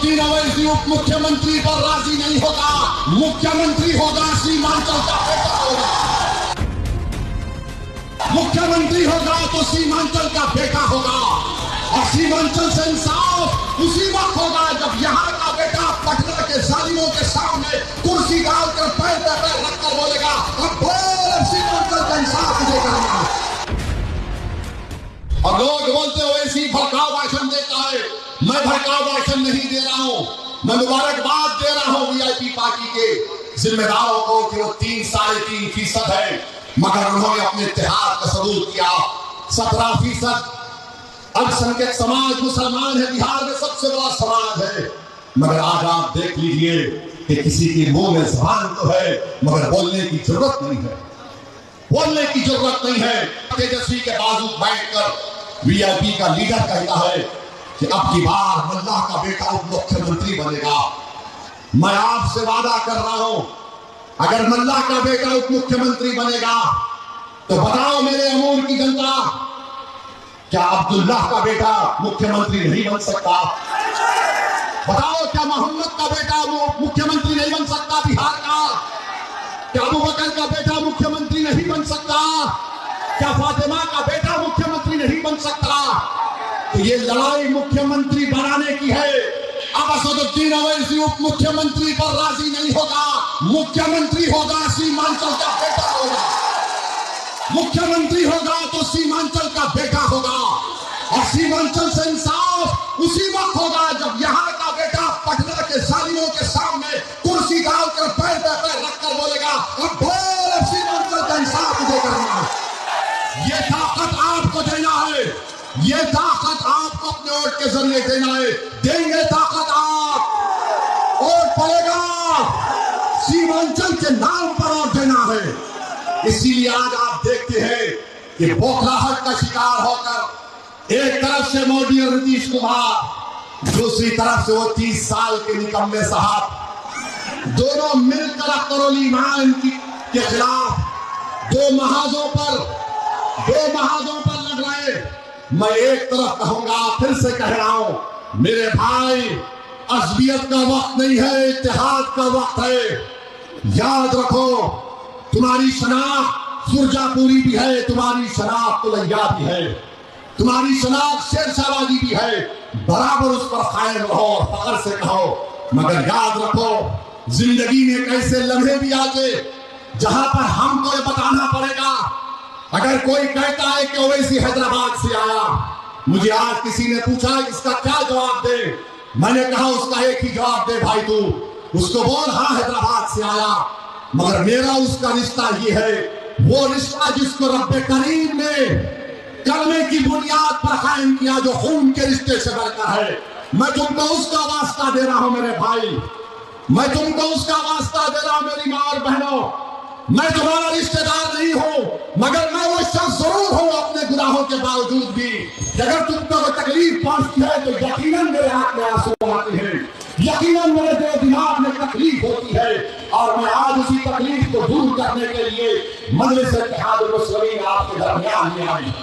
असदुद्दीन अवैसी उप मुख्यमंत्री पर राजी नहीं होगा। मुख्यमंत्री होगा सीमांचल का बेटा होगा। मुख्यमंत्री होगा तो सीमांचल का बेटा होगा। और सीमांचल से इंसाफ उसी वक्त होगा जब यहाँ का बेटा पटना के जालिमों के सामने कुर्सी डालकर पैर पे पैर रखकर बोलेगा, अब बोल सीमांचल का इंसाफ मुझे करना। और लोग बोलते हो ऐसी भड़काऊ भाषण देता है। मैं भड़काऊ भाषण नहीं दे रहा हूं, मैं मुबारकबाद दे रहा हूं वीआईपी पार्टी के जिम्मेदारों को कि वो 3-3.5% है, मगर उन्होंने अपने इत्तेहाद का सबूत किया। 17% अल्पसंख्यक समाज मुसलमान है, बिहार में सबसे बड़ा समाज है, मगर आज आप देख लीजिए कि किसी के मुंह में जबान तो है मगर बोलने की जरूरत नहीं है। बोलने की जरूरत नहीं है। तेजस्वी के बाजू बैठकर वीआईपी का लीडर कहता है कि अब की बार मल्लाह का बेटा उप मुख्यमंत्री बनेगा। मैं आपसे वादा कर रहा हूं, अगर मल्लाह का बेटा उप मुख्यमंत्री बनेगा तो बताओ मेरे अमूर की जनता, क्या अब्दुल्लाह का बेटा मुख्यमंत्री नहीं बन सकता? बताओ क्या मोहम्मद का बेटा मुख्यमंत्री नहीं बन सकता बिहार का? क्या अबू बकर का बेटा मुख्यमंत्री नहीं बन सकता? क्या फातिमा का बेटा मुख्यमंत्री नहीं बन सकता? तो ये लड़ाई मुख्यमंत्री बनाने की है। अब असदुद्दीन अवैसी उप मुख्यमंत्री पर राजी नहीं होगा। मुख्यमंत्री होगा सीमांचल का बेटा होगा। मुख्यमंत्री होगा तो सीमांचल का बेटा होगा। और सीमांचल से इंसाफ उसी वक्त होगा जब यहाँ का बेटा पटना के जालिमों के सामने कुर्सी डालकर पैर पे पैर रखकर बोलेगा, अब बोल सीमांचल का इंसाफ मुझे करना। ये ताकत आपको देना है, ये ताकत आपको अपने वोट के जरिए देना है। देंगे ताकत आप, वोट पड़ेगा सीमांचल के नाम पर वोट देना है। इसीलिए आज आप देखते हैं कि बौखलाहट का शिकार होकर एक तरफ से मोदी और नीतीश कुमार, दूसरी तरफ से वो 30 साल के निकम्मे साहब, दोनों मिलकर अख्तरुल ईमान के खिलाफ दो महाजों पर लड़ रहे। मैं एक तरफ कहूंगा, फिर से कह रहा हूं, मेरे भाई असबियत का वक्त नहीं है, इत्तेहाद का वक्त है। याद रखो, तुम्हारी शनाख्त सुरजापुरी भी है, तुम्हारी शनाख्त तुलैया भी है, तुम्हारी शनाख्त शेरशाहबादी भी है। बराबर उस पर कायम रहो और फख्र से कहो, मगर याद रखो जिंदगी में कैसे लम्हे भी आते जहां पर हमको ये बताना पड़ेगा। अगर कोई कहता है कि ओवैसी हैदराबाद से आया, मुझे आज किसी ने पूछा इसका क्या जवाब दे, मैंने कहा उसका एक ही जवाब दे भाई, तू उसको बोल हाँ हैदराबाद से आया, मगर मेरा उसका रिश्ता ये है, वो रिश्ता जिसको रब्बे करीम ने कलमे की बुनियाद पर कायम किया, जो खून के रिश्ते से बढ़कर है। मैं तुमको उसका वास्ता दे रहा हूं मेरे भाई, मैं तुमको उसका वास्ता दे रहा हूं मेरी मां और बहनों। मैं तुम्हारा रिश्तेदार नहीं हूं, मगर मैं वो शख्स जरूर हूं अपने गुनाहों के बावजूद भी। अगर तुमको वो तकलीफ पहुंचती है तो यकीनन मेरे आंख में आंसू आते हैं, यकीनन मेरे दिल दिमाग में तकलीफ होती है। और मैं आज उसी तकलीफ को दूर करने के लिए मजलिस इत्तेहादुल मुस्लिमीन आपके दरमियान में आई।